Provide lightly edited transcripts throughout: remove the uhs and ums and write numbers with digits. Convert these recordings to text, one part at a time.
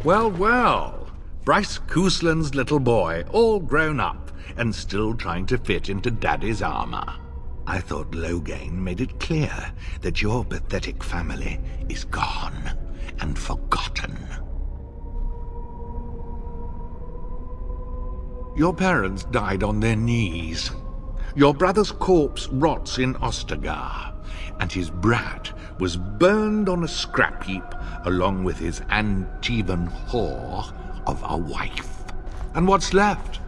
Well, well. Bryce Cousland's little boy, all grown up, and still trying to fit into Daddy's armor. I thought Logain made it clear that your pathetic family is gone and forgotten. Your parents died on their knees. Your brother's corpse rots in Ostagar, and his brat was burned on a scrap heap along with his Antivan whore of a wife. And what's left?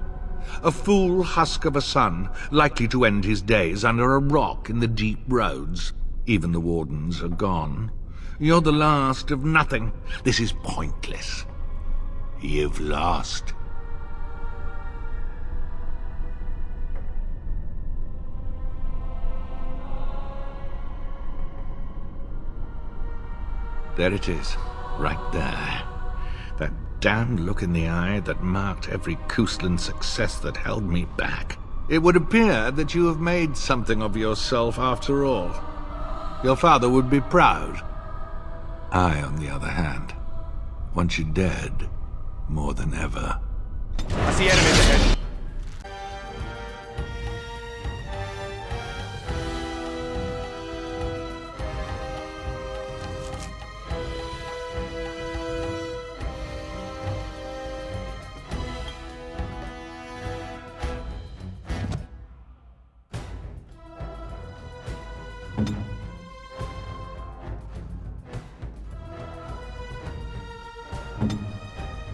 A fool husk of a son, likely to end his days under a rock in the deep roads. Even the wardens are gone. You're the last of nothing. This is pointless. You've lost. There it is, right there. That damned look in the eye that marked every Cousland success that held me back. It would appear that you have made something of yourself after all. Your father would be proud. I, on the other hand, want you dead more than ever. I see enemies ahead.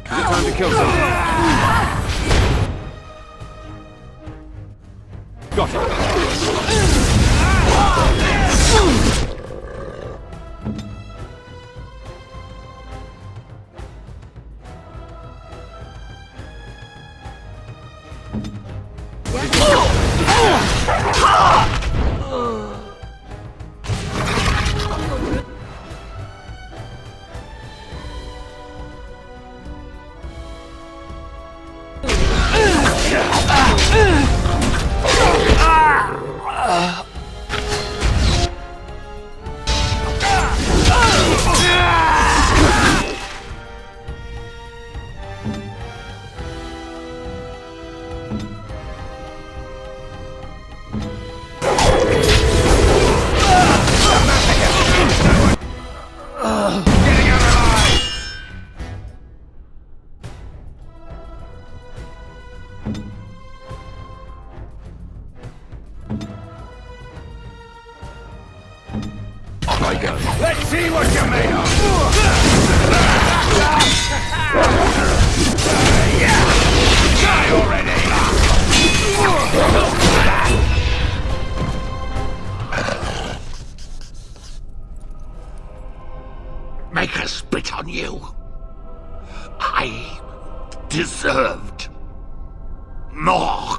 Time to kill someone. Got it. Let's see what you're made of! Die already! Make us spit on you. I deserved more.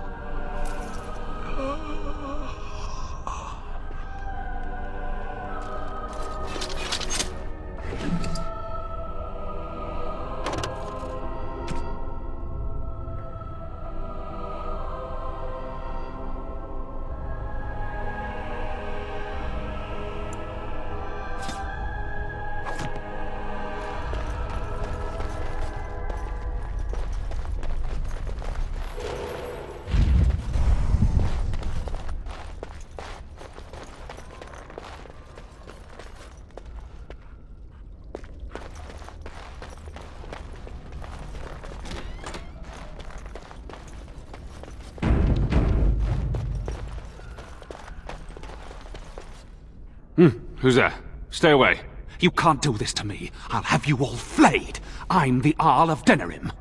Who's there? Stay away. You can't do this to me. I'll have you all flayed. I'm the Arl of Denerim.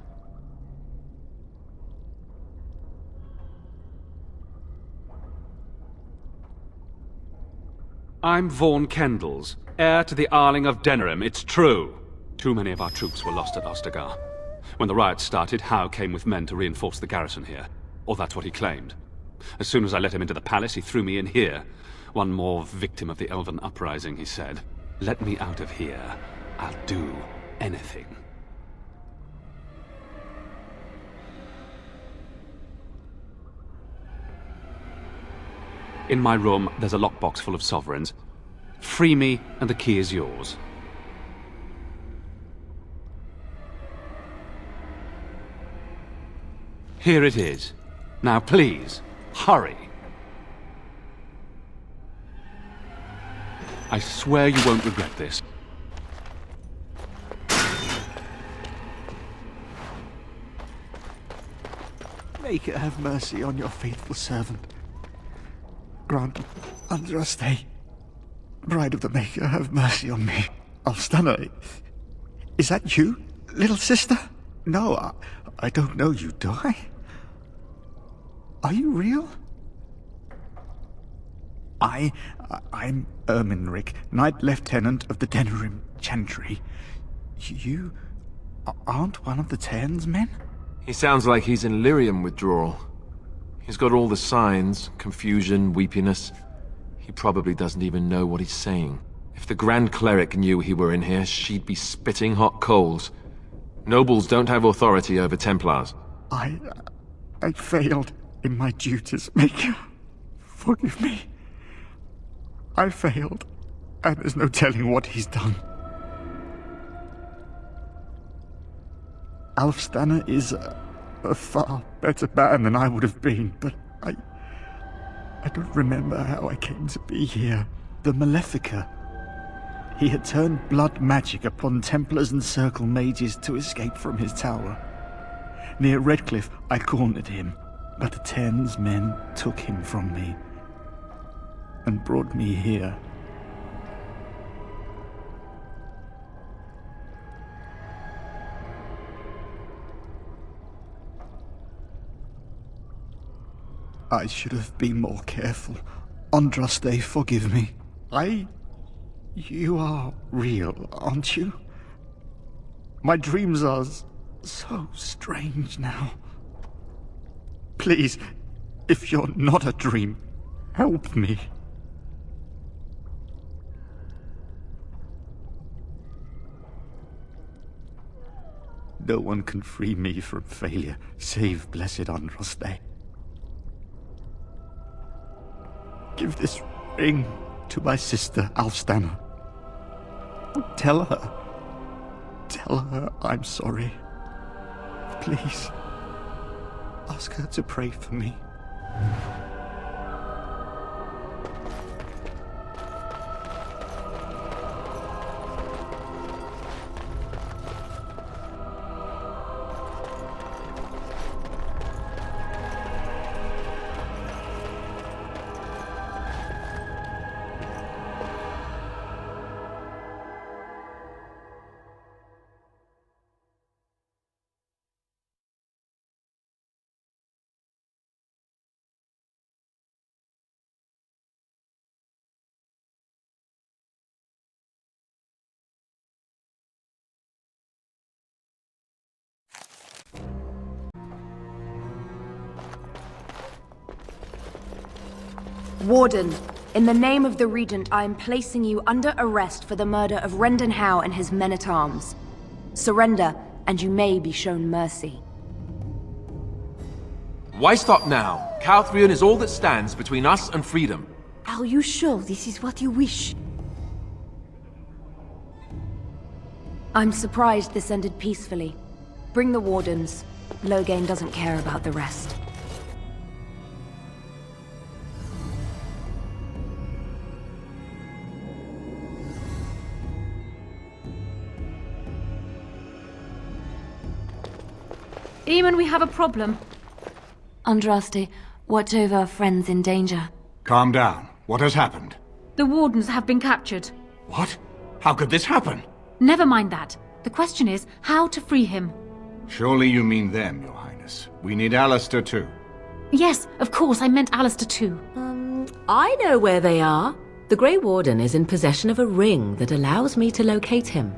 I'm Vaughan Kendalls, heir to the Arling of Denerim, it's true. Too many of our troops were lost at Ostagar. When the riots started, Howe came with men to reinforce the garrison here. Or that's what he claimed. As soon as I let him into the palace, he threw me in here. One more victim of the Elven uprising, he said. Let me out of here. I'll do anything. In my room, there's a lockbox full of sovereigns. Free me, and the key is yours. Here it is. Now please, hurry. I swear you won't regret this. Maker, have mercy on your faithful servant. Grant Andraste, Bride of the Maker, have mercy on me. Alstana, is that you, little sister? No, I don't know you, do I? Are you real? I'm Erminric, Knight Lieutenant of the Denerim Chantry. You aren't one of the Tern's men? He sounds like he's in lyrium withdrawal. He's got all the signs, confusion, weepiness. He probably doesn't even know what he's saying. If the Grand Cleric knew he were in here, she'd be spitting hot coals. Nobles don't have authority over Templars. I failed in my duties, Maker. Forgive me. I failed, and there's no telling what he's done. Alfstanner is a far better man than I would have been, but I don't remember how I came to be here. The Malefica. He had turned blood magic upon Templars and Circle mages to escape from his tower. Near Redcliffe, I cornered him, but the Tern's men took him from me and brought me here. I should have been more careful. Andraste, forgive me. You are real, aren't you? My dreams are so strange now. Please, if you're not a dream, help me. No one can free me from failure, save blessed Andraste. Give this ring to my sister, Alfstanner. Tell her I'm sorry. Please, ask her to pray for me. Warden, in the name of the Regent, I am placing you under arrest for the murder of Rendon Howe and his men-at-arms. Surrender, and you may be shown mercy. Why stop now? Calthrion is all that stands between us and freedom. Are you sure this is what you wish? I'm surprised this ended peacefully. Bring the Wardens. Loghain doesn't care about the rest. Eamon, we have a problem. Andraste, watch over our friends in danger. Calm down. What has happened? The Wardens have been captured. What? How could this happen? Never mind that. The question is how to free him. Surely you mean them, Your Highness. We need Alistair too. Yes, of course, I meant Alistair too. I know where they are. The Grey Warden is in possession of a ring that allows me to locate him.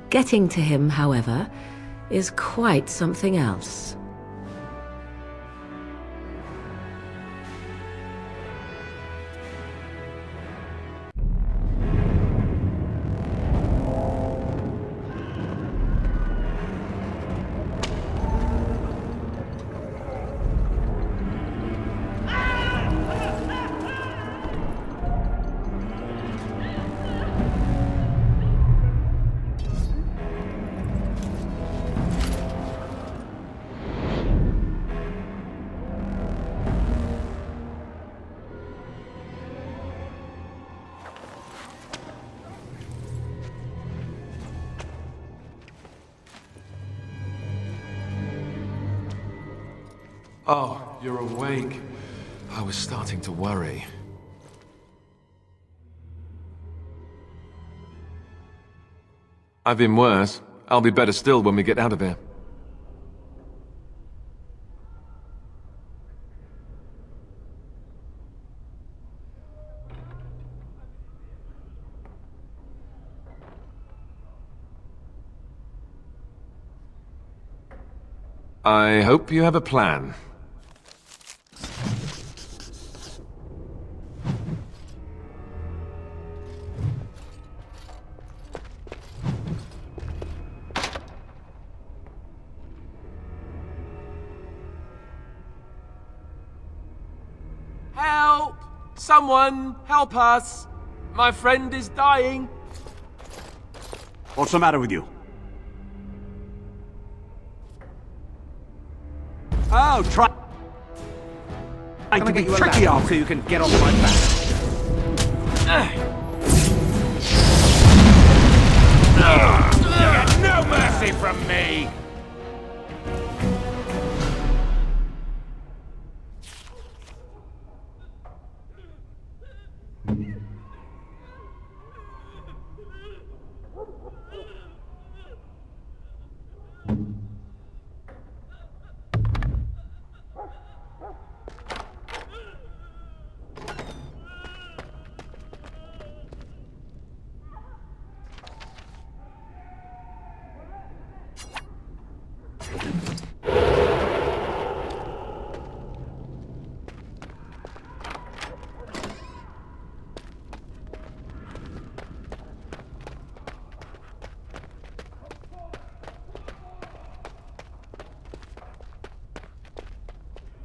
Getting to him, however, is quite something else. Oh, you're awake. I was starting to worry. I've been worse. I'll be better still when we get out of here. I hope you have a plan. Help! Someone, help us! My friend is dying. What's the matter with you? Oh, try... I can get you tricky off so you can get off my back. You get no mercy from me!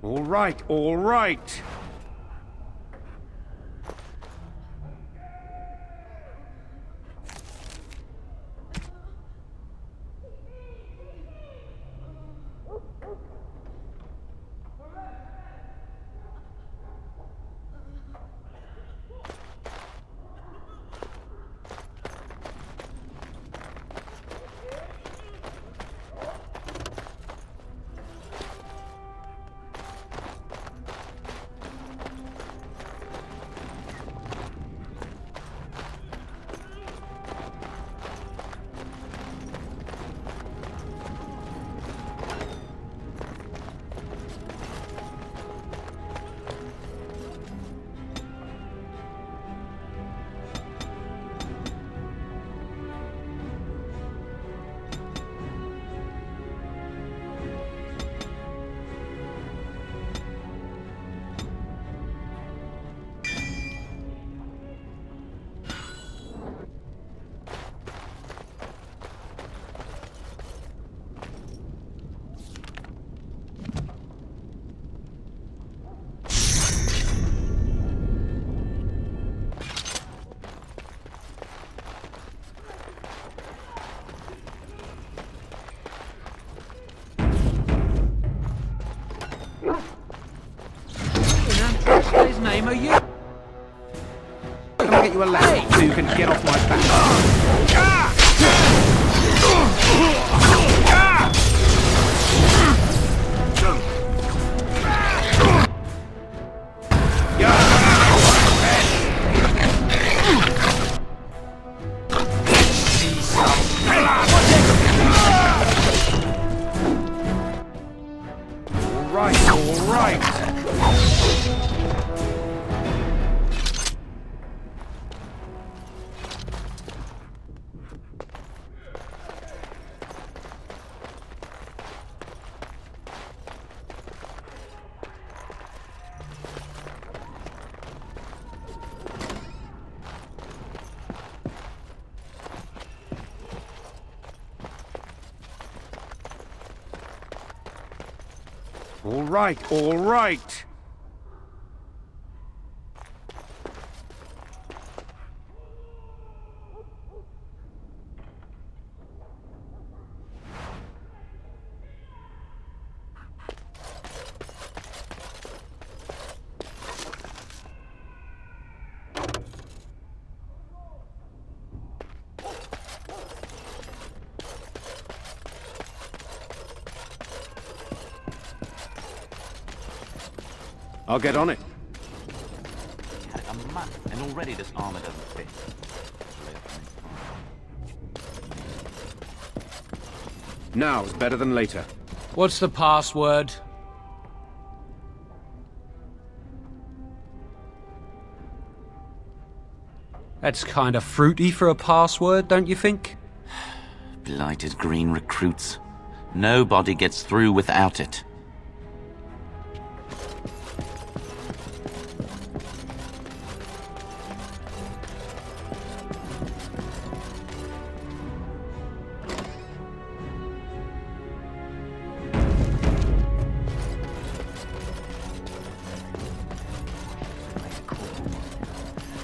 All right, all right. Name are you? Can I get you a ladder so you can get off my back? All right. All right, all right. I'll get on it. Had it a month, and already this armor doesn't fit. Now's better than later. What's the password? That's kind of fruity for a password, don't you think? Blighted green recruits. Nobody gets through without it.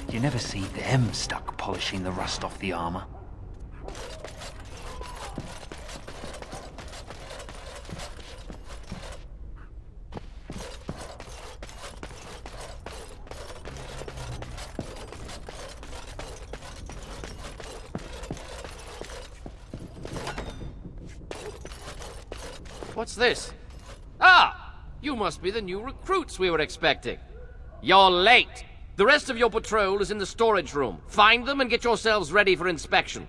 You never see them stuck polishing the rust off the armor. What's this? Ah! You must be the new recruits we were expecting. You're late. The rest of your patrol is in the storage room. Find them and get yourselves ready for inspection.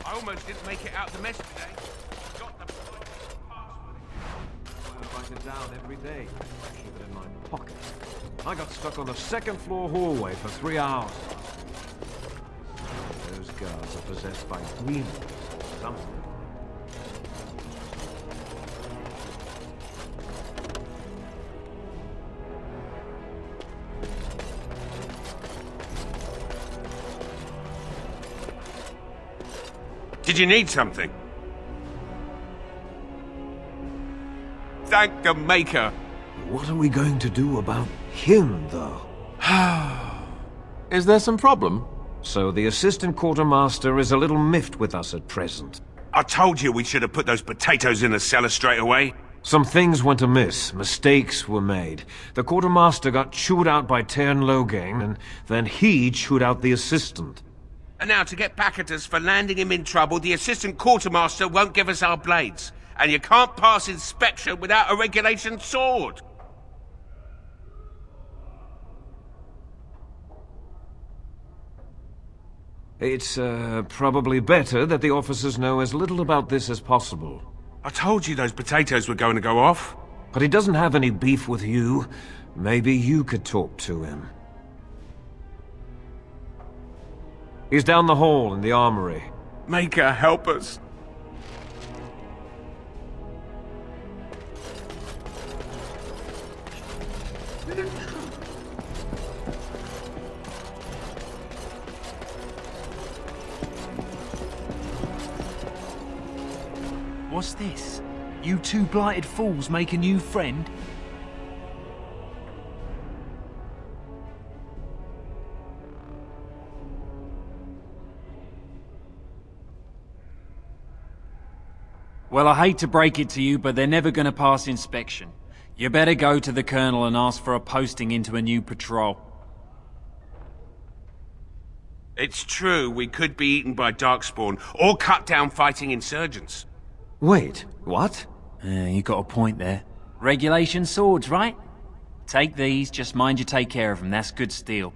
I almost didn't make it out the mess today. I write it down every day. Keep it in my pocket. I got stuck on the second floor hallway for 3 hours. Those guards are possessed by demons or something. Did you need something? Thank the Maker. What are we going to do about him, though? Is there some problem? So the assistant quartermaster is a little miffed with us at present. I told you we should have put those potatoes in the cellar straight away. Some things went amiss. Mistakes were made. The quartermaster got chewed out by Tern Logan, and then he chewed out the assistant. And now to get back at us for landing him in trouble, the assistant quartermaster won't give us our blades. And you can't pass inspection without a regulation sword. It's probably better that the officers know as little about this as possible. I told you those potatoes were going to go off. But he doesn't have any beef with you. Maybe you could talk to him. He's down the hall in the armory. Maker, help us. What's this? You two blighted fools make a new friend? Well, I hate to break it to you, but they're never going to pass inspection. You better go to the Colonel and ask for a posting into a new patrol. It's true, we could be eaten by Darkspawn, or cut down fighting insurgents. Wait, what? You got a point there. Regulation swords, right? Take these, just mind you take care of them, that's good steel.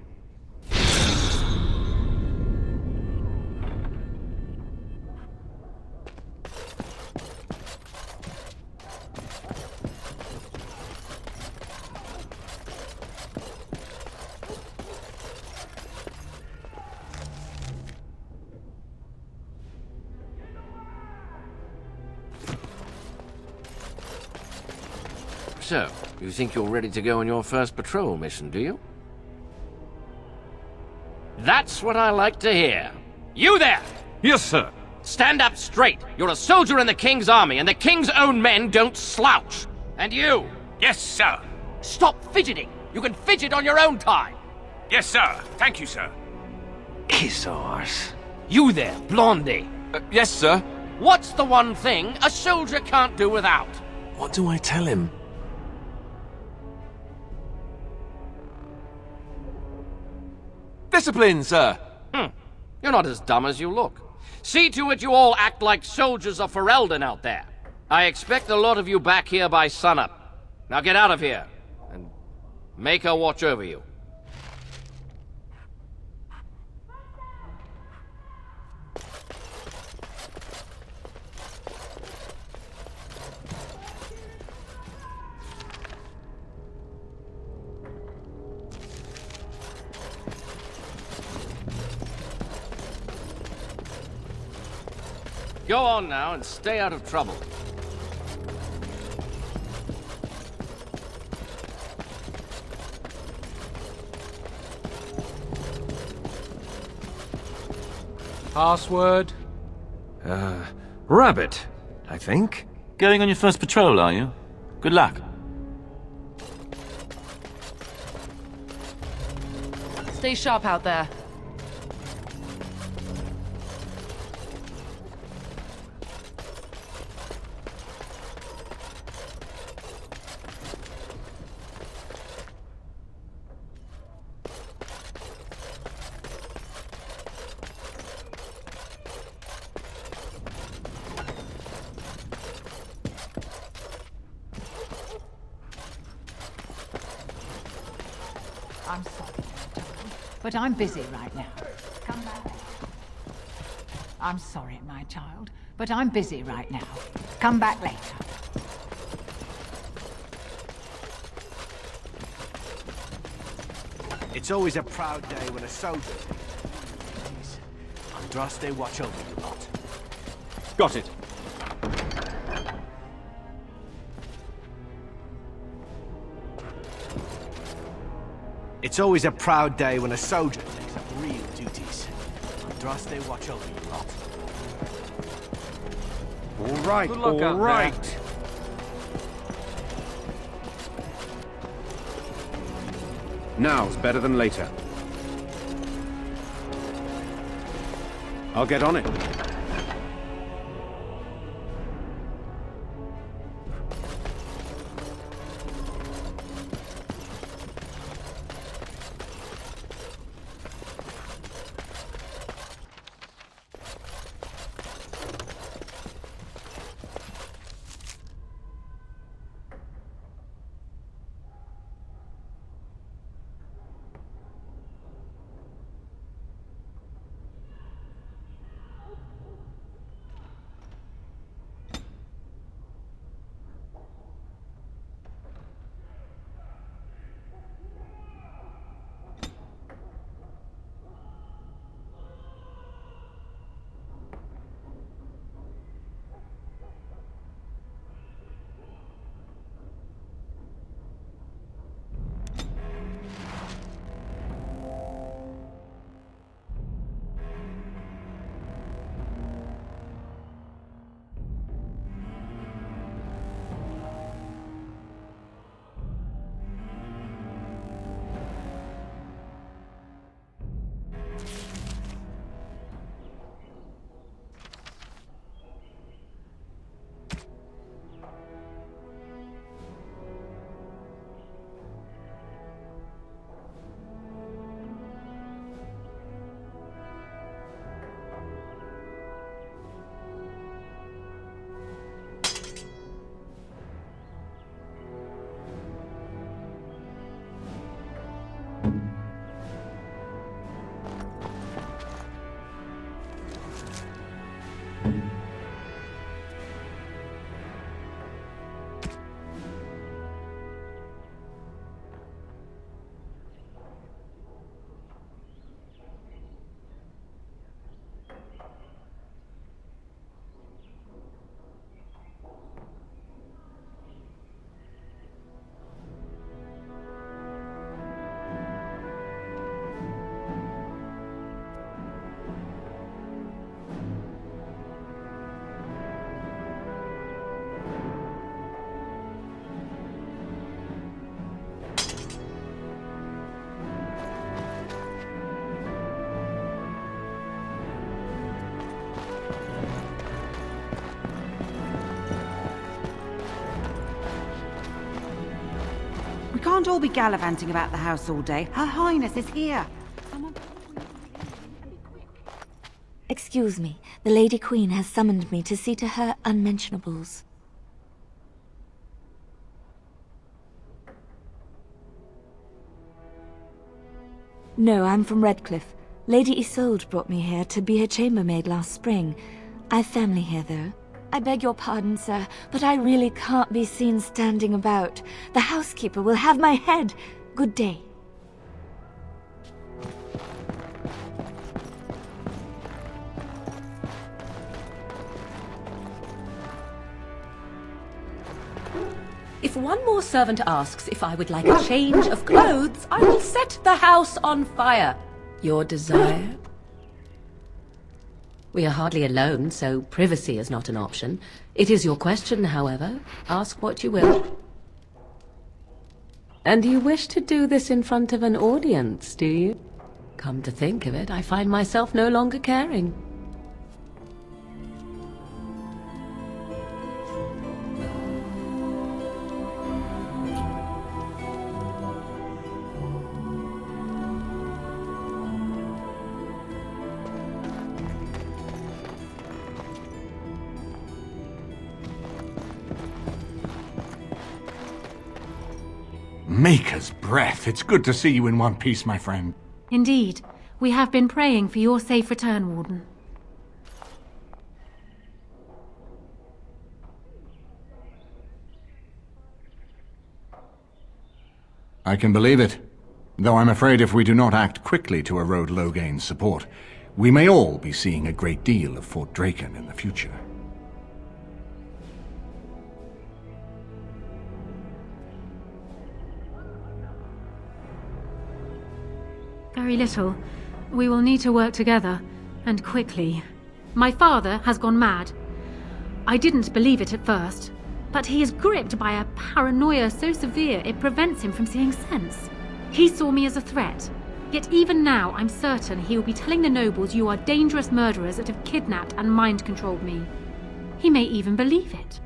So, you think you're ready to go on your first patrol mission, do you? That's what I like to hear. You there! Yes, sir. Stand up straight. You're a soldier in the King's army, and the King's own men don't slouch. And you! Yes, sir. Stop fidgeting. You can fidget on your own time. Yes, sir. Thank you, sir. Kiss arse. You there, Blondie. Yes, sir. What's the one thing a soldier can't do without? What do I tell him? Discipline, sir! You're not as dumb as you look. See to it you all act like soldiers of Ferelden out there. I expect a lot of you back here by sunup. Now get out of here, and make her watch over you. Go on now and stay out of trouble. Password? Rabbit, I think. Going on your first patrol, are you? Good luck. Stay sharp out there. I'm sorry, but I'm busy right now. Come back. I'm sorry, my child, but I'm busy right now. Come back later. It's always a proud day when a soldier takes Andraste, watch over you lot. Got it. It's always a proud day when a soldier takes up real duties. Andraste, watch over you lot. All right, Good luck all out right. there. Now's better than later. I'll get on it. We can't all be gallivanting about the house all day. Her Highness is here. Excuse me, the Lady Queen has summoned me to see to her unmentionables. No, I'm from Redcliffe. Lady Isolde brought me here to be her chambermaid last spring. I've family here, though. I beg your pardon, sir, but I really can't be seen standing about. The housekeeper will have my head. Good day. If one more servant asks if I would like a change of clothes, I will set the house on fire. Your desire? We are hardly alone, so privacy is not an option. It is your question, however. Ask what you will. And you wish to do this in front of an audience, do you? Come to think of it, I find myself no longer caring. Maker's breath. It's good to see you in one piece, my friend. Indeed. We have been praying for your safe return, Warden. I can believe it. Though I'm afraid if we do not act quickly to erode Loghain's support, we may all be seeing a great deal of Fort Draken in the future. Very little. We will need to work together, and quickly. My father has gone mad. I didn't believe it at first, but he is gripped by a paranoia so severe it prevents him from seeing sense. He saw me as a threat, yet even now I'm certain he will be telling the nobles you are dangerous murderers that have kidnapped and mind-controlled me. He may even believe it.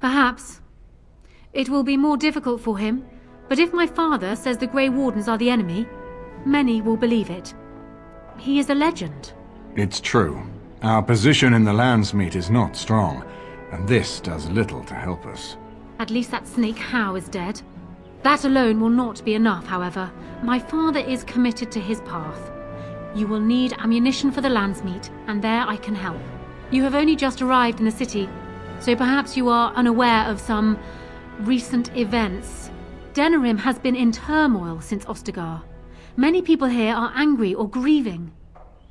Perhaps. It will be more difficult for him, but if my father says the Grey Wardens are the enemy, many will believe it. He is a legend. It's true. Our position in the Landsmeet is not strong, and this does little to help us. At least that snake Howe is dead. That alone will not be enough, however. My father is committed to his path. You will need ammunition for the Landsmeet, and there I can help. You have only just arrived in the city, so perhaps you are unaware of some recent events. Denerim has been in turmoil since Ostagar. Many people here are angry or grieving.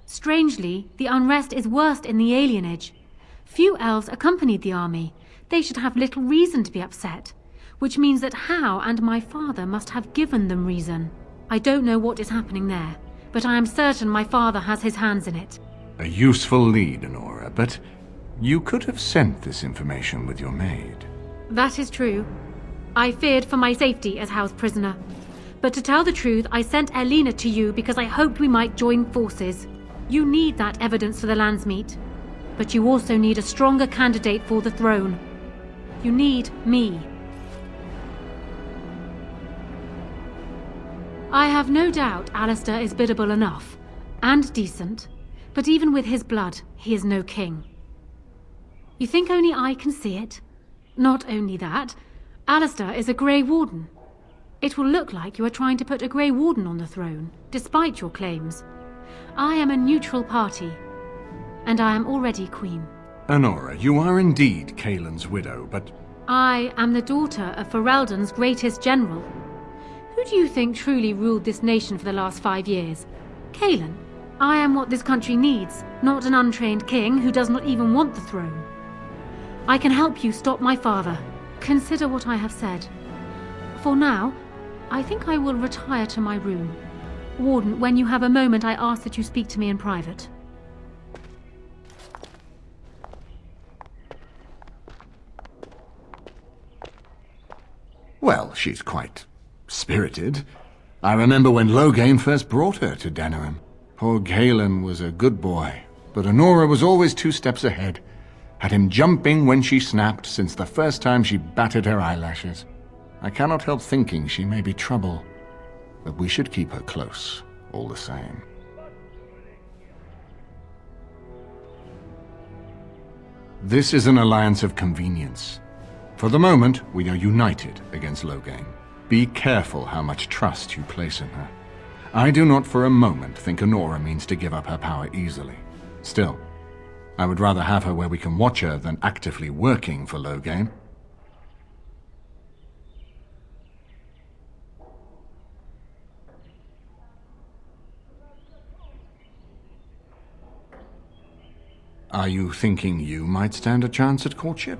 Strangely, the unrest is worst in the alienage. Few elves accompanied the army. They should have little reason to be upset, which means that Howe and my father must have given them reason. I don't know what is happening there, but I am certain my father has his hands in it. A useful lead, Anora, but you could have sent this information with your maid. That is true. I feared for my safety as Howe's prisoner. But to tell the truth, I sent Elena to you because I hoped we might join forces. You need that evidence for the Landsmeet. But you also need a stronger candidate for the throne. You need me. I have no doubt Alistair is biddable enough, and decent, but even with his blood, he is no king. You think only I can see it? Not only that, Alistair is a Grey Warden. It will look like you are trying to put a Grey Warden on the throne, despite your claims. I am a neutral party, and I am already Queen. Anora, you are indeed Kaelin's widow, but I am the daughter of Ferelden's greatest general. Who do you think truly ruled this nation for the last 5 years? Kaelin. I am what this country needs, not an untrained king who does not even want the throne. I can help you stop my father. Consider what I have said. For now, I think I will retire to my room. Warden, when you have a moment, I ask that you speak to me in private. well, she's quite spirited. I remember when Loghain first brought her to Denerim. Poor Galen was a good boy, but Anora was always 2 steps ahead. had him jumping when she snapped since the first time she batted her eyelashes. I cannot help thinking she may be trouble, but we should keep her close, all the same. This is an alliance of convenience. For the moment, we are united against Logain. Be careful how much trust you place in her. I do not for a moment think Anora means to give up her power easily. Still, I would rather have her where we can watch her than actively working for Logain. Are you thinking you might stand a chance at courtship?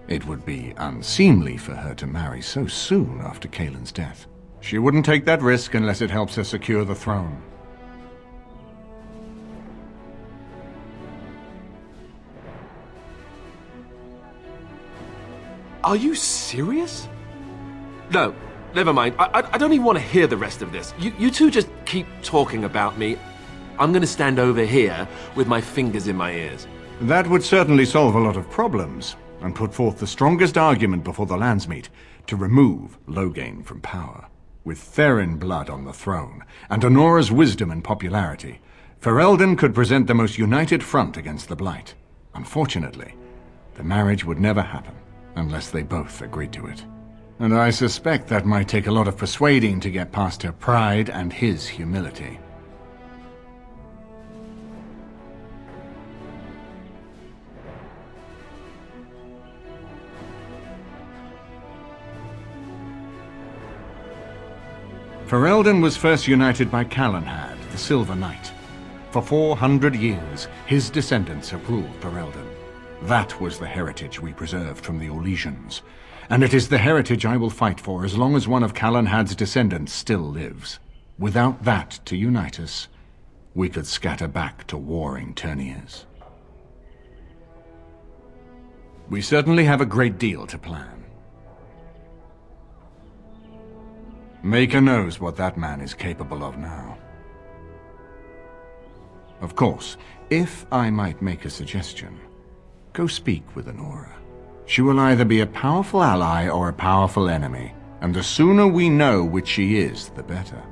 It would be unseemly for her to marry so soon after Kaelin's death. She wouldn't take that risk unless it helps her secure the throne. Are you serious? No, never mind. I don't even want to hear the rest of this. You two just keep talking about me. I'm going to stand over here with my fingers in my ears. That would certainly solve a lot of problems, and put forth the strongest argument before the Landsmeet to remove Logain from power. With Therin blood on the throne, and Anora's wisdom and popularity, Ferelden could present the most united front against the Blight. Unfortunately, the marriage would never happen, unless they both agreed to it. And I suspect that might take a lot of persuading to get past her pride and his humility. Ferelden was first united by Calenhad, the Silver Knight. For 400 years, his descendants have ruled Ferelden. That was the heritage we preserved from the Logians, and it is the heritage I will fight for as long as one of Calenhad's descendants still lives. Without that to unite us, we could scatter back to warring Terniers. We certainly have a great deal to plan. Maker knows what that man is capable of now. Of course, if I might make a suggestion, go speak with Anora. She will either be a powerful ally or a powerful enemy, and the sooner we know which she is, the better.